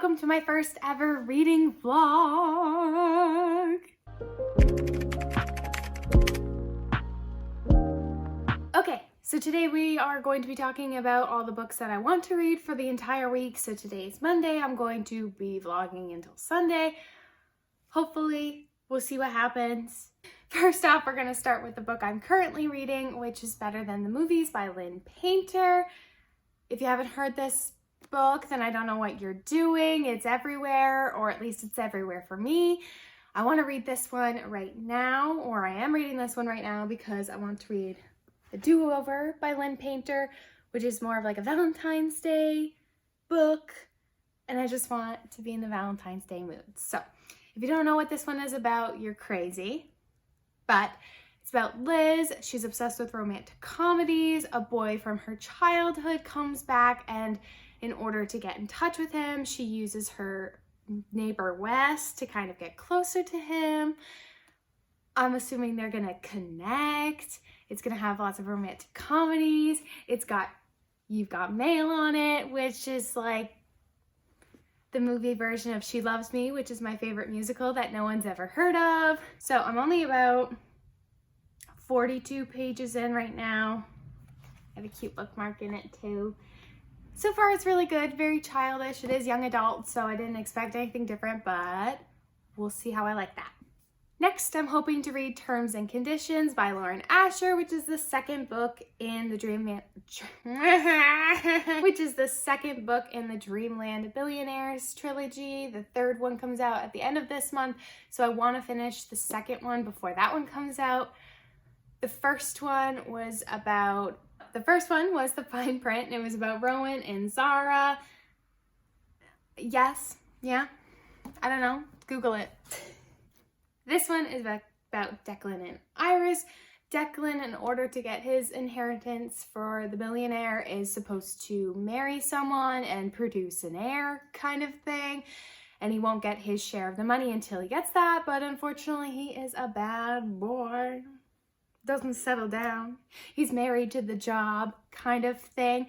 welcome to my first ever reading vlog. Okay, so today we are going to be talking about all the books that I want to read for the entire week. So today's Monday, I'm going to be vlogging until Sunday. Hopefully, we'll see what happens. First off, we're going to start with the book I'm currently reading, which is Better Than the Movies by Lynn Painter. If you haven't heard this book, then I don't know what you're doing. It's everywhere, or at least it's everywhere for me. I want to read this one right now, or I am reading this one right now because I want to read The Do-Over by Lynn Painter, which is more of like a Valentine's Day book, and I just want to be in the Valentine's Day mood. So if you don't know what this one is about, you're crazy, but it's about Liz. She's obsessed with romantic comedies. A boy from her childhood comes back, and in order to get in touch with him, she uses her neighbor Wes to kind of get closer to him. I'm assuming they're gonna connect. It's gonna have lots of romantic comedies. It's got You've Got Mail on it, which is like the movie version of She Loves Me, which is my favorite musical that no one's ever heard of. So I'm only about 42 pages in right now. I have a cute bookmark in it too. So far it's really good, very childish. It is young adult, so I didn't expect anything different, but we'll see how I like that. Next, I'm hoping to read Terms and Conditions by Lauren Asher, which is the second book in the Dreamland Billionaires trilogy. The third one comes out at the end of this month, so I want to finish the second one before that one comes out. The first one was The Fine Print, and it was about Rowan and Zara. Yes, yeah, I don't know, Google it. This one is about Declan and Iris. Declan, in order to get his inheritance for the billionaire, is supposed to marry someone and produce an heir kind of thing. And he won't get his share of the money until he gets that, but unfortunately he is a bad boy. Doesn't settle down. He's married to the job kind of thing.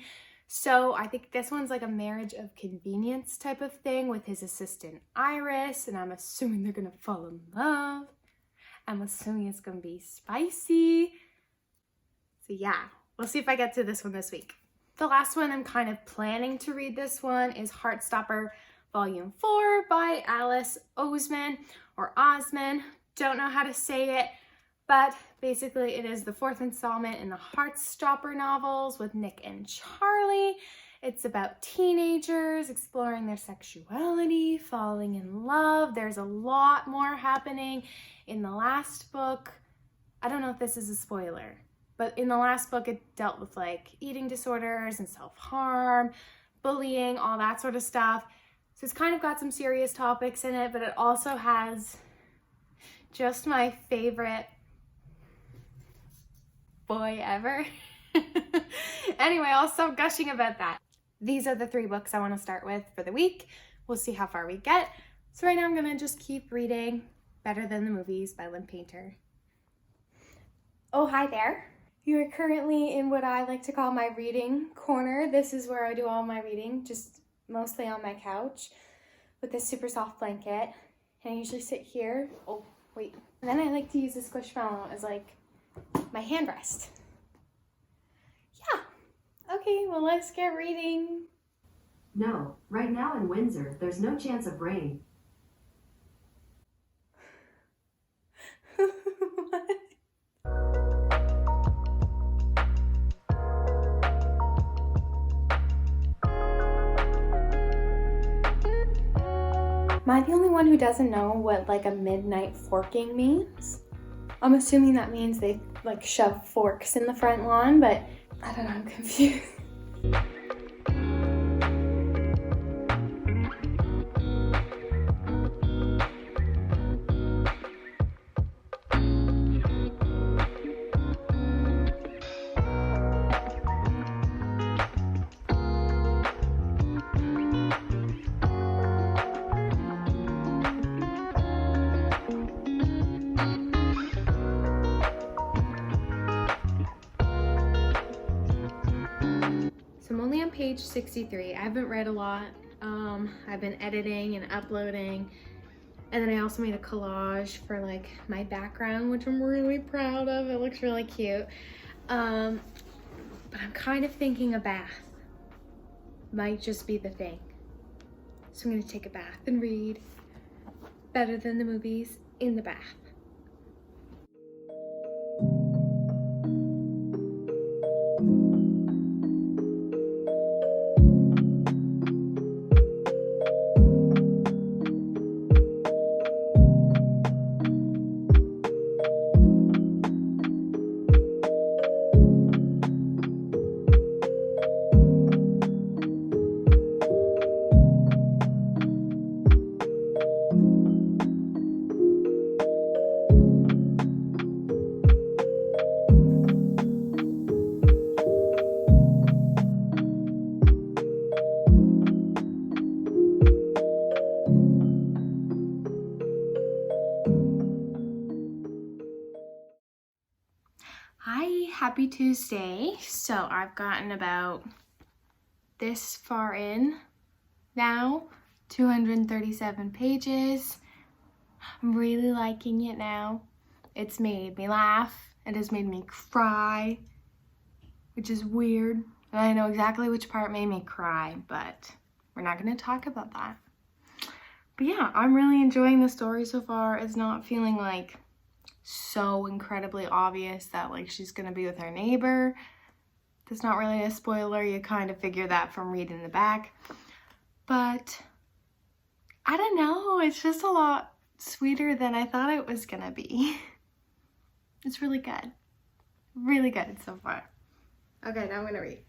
So I think this one's like a marriage of convenience type of thing with his assistant Iris, and I'm assuming they're gonna fall in love. I'm assuming it's gonna be spicy. So yeah, we'll see if I get to this one this week. The last one I'm kind of planning to read this one is Heartstopper Volume 4 by Alice Oseman or Osman. Don't know how to say it. But basically it is the fourth installment in the Heartstopper novels with Nick and Charlie. It's about teenagers exploring their sexuality, falling in love. There's a lot more happening in the last book. I don't know if this is a spoiler, but in the last book it dealt with like eating disorders and self-harm, bullying, all that sort of stuff. So it's kind of got some serious topics in it, but it also has just my favorite boy ever. Anyway, I'll stop gushing about that. These are the three books I want to start with for the week. We'll see how far we get. So right now I'm gonna just keep reading Better Than the Movies by Lynn Painter. Oh, hi there. You are currently in what I like to call my reading corner. This is where I do all my reading, just mostly on my couch with this super soft blanket. And I usually sit here. Oh, wait. And then I like to use the Squishmallow as like my handrest. Yeah. Okay, well, let's get reading. No, right now in Windsor, there's no chance of rain. What? Am I the only one who doesn't know what like a midnight forking means? I'm assuming that means they like shove forks in the front lawn, but I don't know, I'm confused. Page 63. I haven't read a lot I've been editing and uploading, and then I also made a collage for like my background, which I'm really proud of. It looks really cute. But I'm kind of thinking a bath might just be the thing. So I'm gonna take a bath and read Better Than the Movies in the bath. Hi, happy Tuesday. So I've gotten about this far in now, 237 pages. I'm really liking it now. It's made me laugh. It has made me cry, which is weird. And I know exactly which part made me cry, but we're not going to talk about that. But yeah, I'm really enjoying the story so far. It's not feeling like so incredibly obvious that like she's gonna be with her neighbor. That's not really a spoiler. You kind of figure that from reading the back. But I don't know, it's just a lot sweeter than I thought it was gonna be. It's really good. Really good so far. Okay, now I'm gonna read.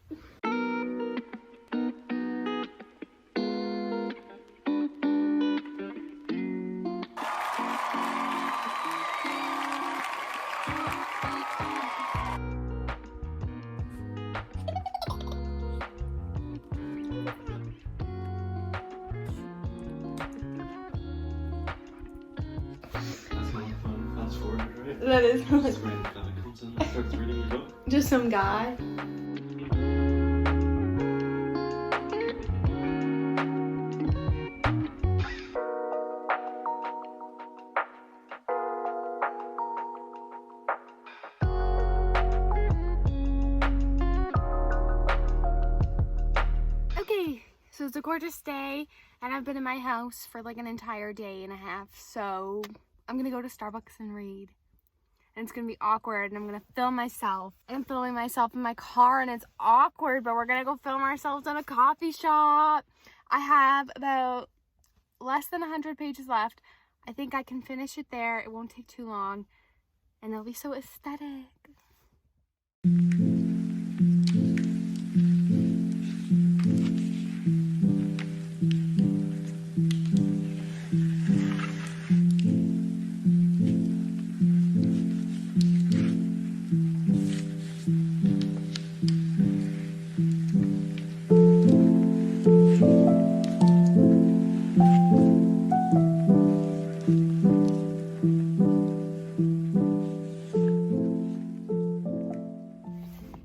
That is just some guy. Okay, so it's a gorgeous day, and I've been in my house for like an entire day and a half, so I'm gonna go to Starbucks and read. And it's gonna be awkward, and I'm gonna film myself. I'm filming myself in my car, and it's awkward, but we're gonna go film ourselves in a coffee shop. I have about less than 100 pages left. I think I can finish it there. It won't take too long, and it'll be so aesthetic.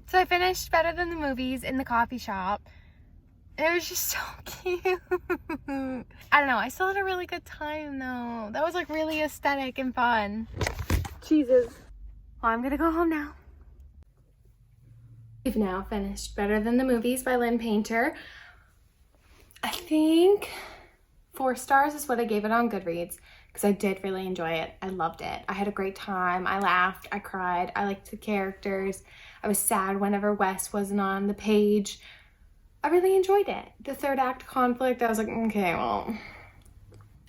So I finished Better Than the Movies in the coffee shop. It was just so cute. I don't know, I still had a really good time though. That was like really aesthetic and fun. Jesus. Well, I'm gonna go home now. We've now finished Better Than the Movies by Lynn Painter. I think 4 stars is what I gave it on Goodreads, because I did really enjoy it. I loved it. I had a great time. I laughed. I cried. I liked the characters. I was sad whenever Wes wasn't on the page. I really enjoyed it. The third act conflict, I was like, okay, well,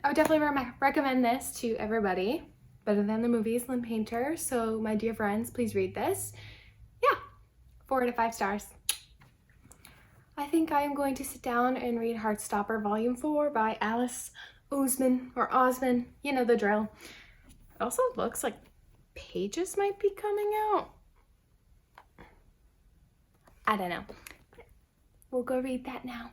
I would definitely recommend this to everybody. Better Than the Movies, Lynn Painter. So my dear friends, please read this. Yeah, 4 out of 5 stars. I think I am going to sit down and read Heartstopper Volume 4 by Alice Oseman, or Osman, you know the drill. It also looks like pages might be coming out. I don't know. We'll go read that now.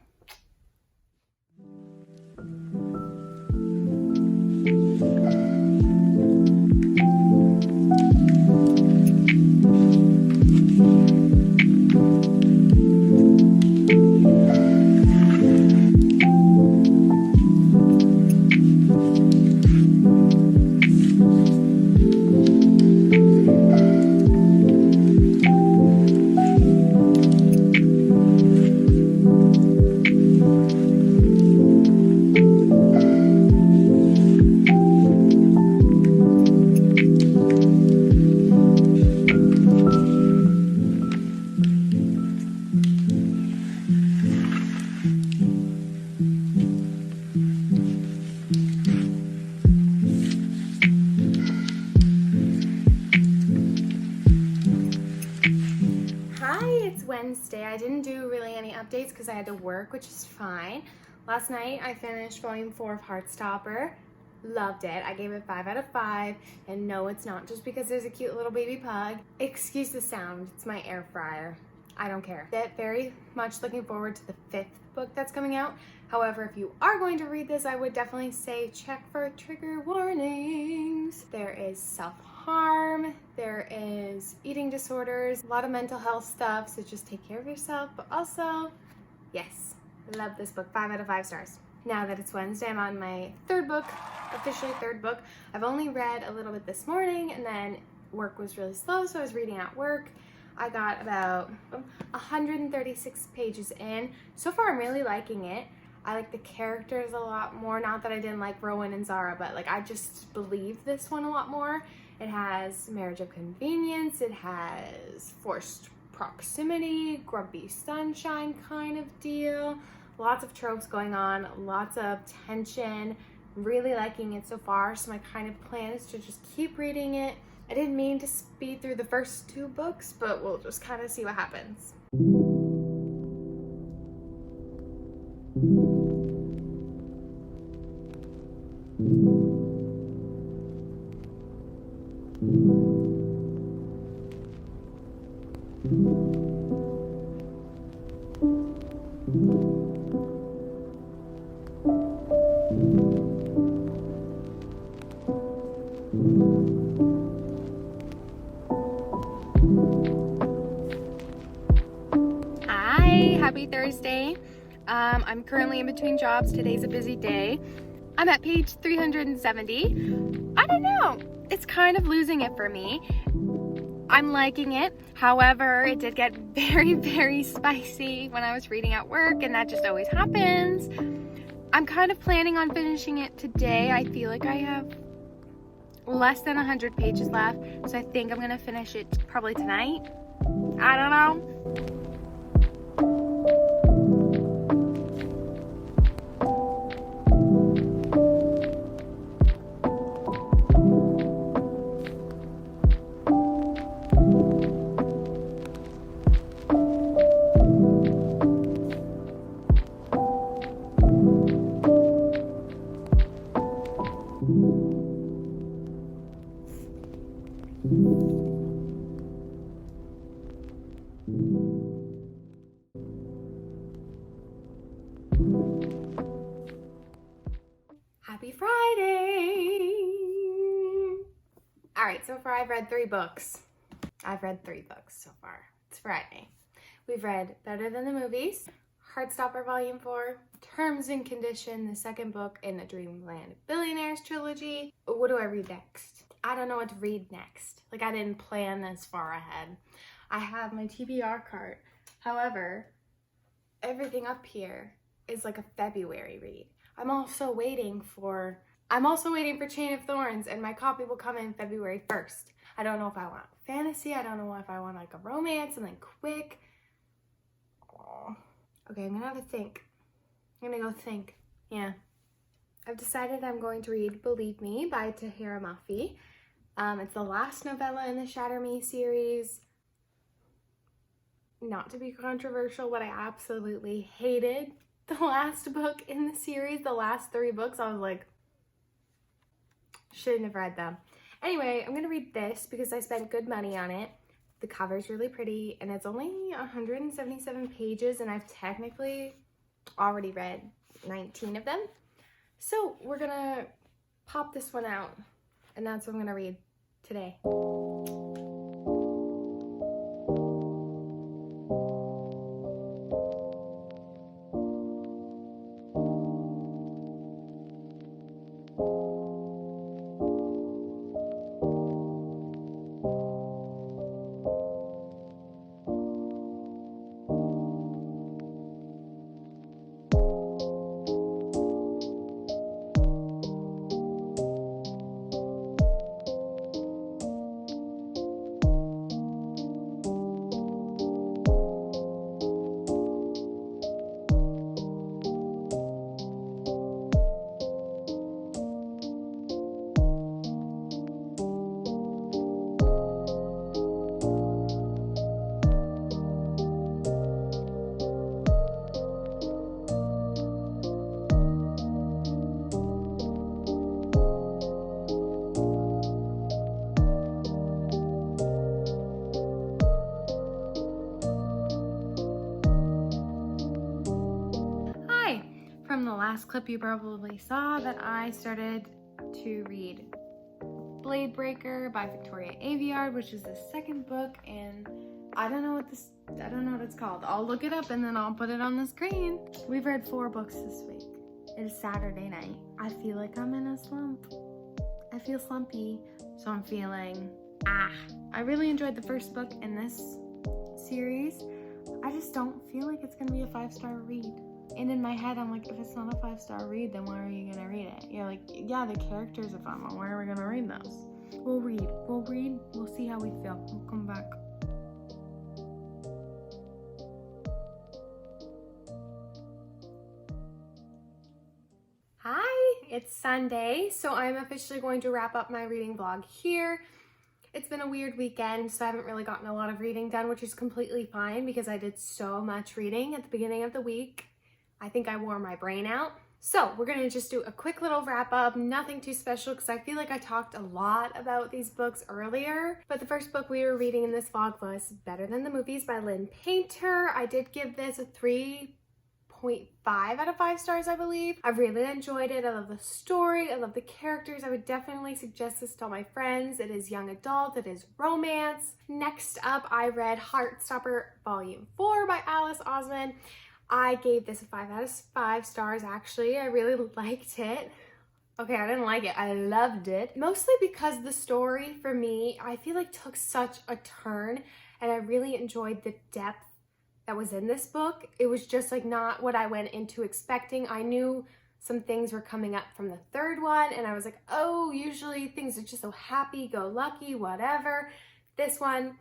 updates because I had to work, which is fine. Last night I finished volume 4 of Heartstopper. Loved it. I gave it 5 out of 5. And no, it's not just because there's a cute little baby pug. Excuse the sound. It's my air fryer. I don't care. Very much looking forward to the 5th book that's coming out. However, if you are going to read this, I would definitely say check for trigger warnings. There is self-harm, there is eating disorders, a lot of mental health stuff, so just take care of yourself. But also, yes, love this book. 5 out of 5 stars. Now that it's Wednesday, I'm on my 3rd book, officially 3rd book. I've only read a little bit this morning, and then work was really slow, so I was reading at work. I got about 136 pages in. So far, I'm really liking it. I like the characters a lot more. Not that I didn't like Rowan and Zara, but like I just believe this one a lot more. It has marriage of convenience. It has forced proximity, grumpy sunshine kind of deal. Lots of tropes going on, lots of tension. Really liking it so far. So my kind of plan is to just keep reading it. I didn't mean to speed through the first 2 books, but we'll just kind of see what happens. Happy Thursday. I'm currently in between jobs. Today's a busy day. I'm at page 370. I don't know. It's kind of losing it for me. I'm liking it. However, it did get very, very spicy when I was reading at work, and that just always happens. I'm kind of planning on finishing it today. I feel like I have less than 100 pages left, so I think I'm gonna finish it probably tonight. I don't know. Happy Friday! Alright, so far I've read 3 books. I've read 3 books so far. It's Friday. We've read Better Than the Movies, Heartstopper Volume 4, Terms and Condition, the 2nd book in the Dreamland of Billionaires trilogy. What do I read next? I don't know what to read next. Like, I didn't plan this far ahead. I have my TBR cart. However, everything up here is like a February read. I'm also waiting for Chain of Thorns, and my copy will come in February 1st. I don't know if I want fantasy. I don't know if I want like a romance and then quick. Oh. Okay, I'm gonna have to think. I'm gonna go think. Yeah. I've decided I'm going to read Believe Me by Tahira Mafi. It's the last novella in the Shatter Me series. Not to be controversial, but I absolutely hated the last book in the series. The last 3 books, I was like, shouldn't have read them. Anyway, I'm gonna read this because I spent good money on it. The cover's really pretty, and it's only 177 pages, and I've technically already read 19 of them. So we're gonna pop this one out, and that's what I'm gonna read today. clip you probably saw that I started to read Blade Breaker by Victoria Aveyard, which is the second book, and I don't know what it's called. I'll look it up and then I'll put it on the screen. We've read 4 books this week. It is Saturday night. I feel like I'm in a slump. I feel slumpy, so I'm feeling I really enjoyed the first book in this series. I just don't feel like it's gonna be a 5-star read. And in my head, I'm like, if it's not a 5-star read, then why are you gonna read it? You're like, yeah, the characters are fun, but why are we gonna read those? We'll read, we'll see how we feel. We'll come back. Hi, it's Sunday, so I'm officially going to wrap up my reading vlog here. It's been a weird weekend, so I haven't really gotten a lot of reading done, which is completely fine because I did so much reading at the beginning of the week. I think I wore my brain out. So we're gonna just do a quick little wrap up, nothing too special because I feel like I talked a lot about these books earlier. But the first book we were reading in this vlog was Better Than the Movies by Lynn Painter. I did give this a 3.5 out of 5 stars, I believe. I really enjoyed it. I love the story. I love the characters. I would definitely suggest this to all my friends. It is young adult. It is romance. Next up, I read Heartstopper Volume 4 by Alice Osman. I gave this a 5 out of 5 stars, actually. I really liked it. Okay, I didn't like it. I loved it. Mostly because the story, for me, I feel like took such a turn, and I really enjoyed the depth that was in this book. It was just like not what I went into expecting. I knew some things were coming up from the third one, and I was like, oh, usually things are just so happy-go-lucky, whatever. This one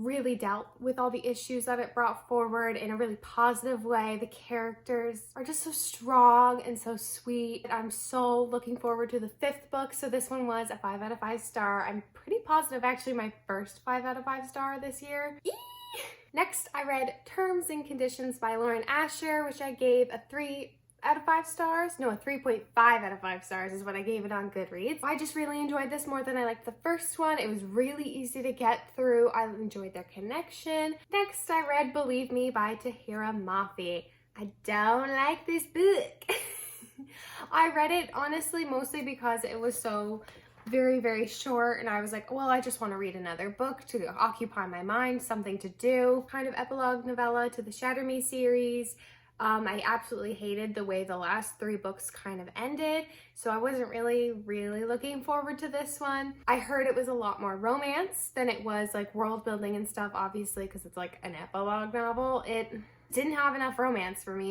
really dealt with all the issues that it brought forward in a really positive way. The characters are just so strong and so sweet. I'm so looking forward to the 5th book. So this one was a 5 out of 5 star. I'm pretty positive, actually my first 5 out of 5 star this year. Next, I read Terms and Conditions by Lauren Asher, which I gave a 3 out of 5 stars. No, a 3.5 out of 5 stars is what I gave it on Goodreads. I just really enjoyed this more than I liked the first one. It was really easy to get through. I enjoyed their connection. Next, I read Believe Me by Tahira Mafi. I don't like this book. I read it honestly mostly because it was so very, very short, and I was like, well, I just want to read another book to occupy my mind, something to do. Kind of epilogue novella to the Shatter Me series. I absolutely hated the way the last 3 books kind of ended, so I wasn't really looking forward to this one. I heard it was a lot more romance than it was like world building and stuff, obviously, because it's like an epilogue novel. It didn't have enough romance for me.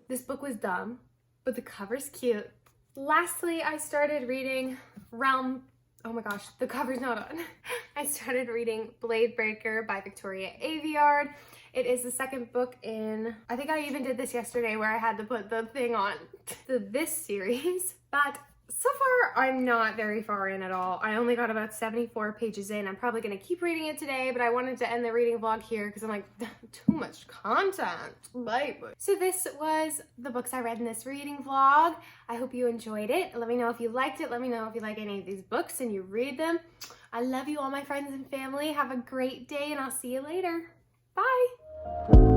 This book was dumb, but the cover's cute. Lastly, I started reading oh my gosh, the cover's not on. I started reading Blade Breaker by Victoria Aveyard. It is the second book in, I think I even did this yesterday where I had to put the thing on this series, but so far I'm not very far in at all. I only got about 74 pages in. I'm probably gonna keep reading it today, but I wanted to end the reading vlog here because I'm like, too much content. Bye. So this was the books I read in this reading vlog. I hope you enjoyed it. Let me know if you liked it. Let me know if you like any of these books and you read them. I love you all, my friends and family. Have a great day, and I'll see you later. Bye.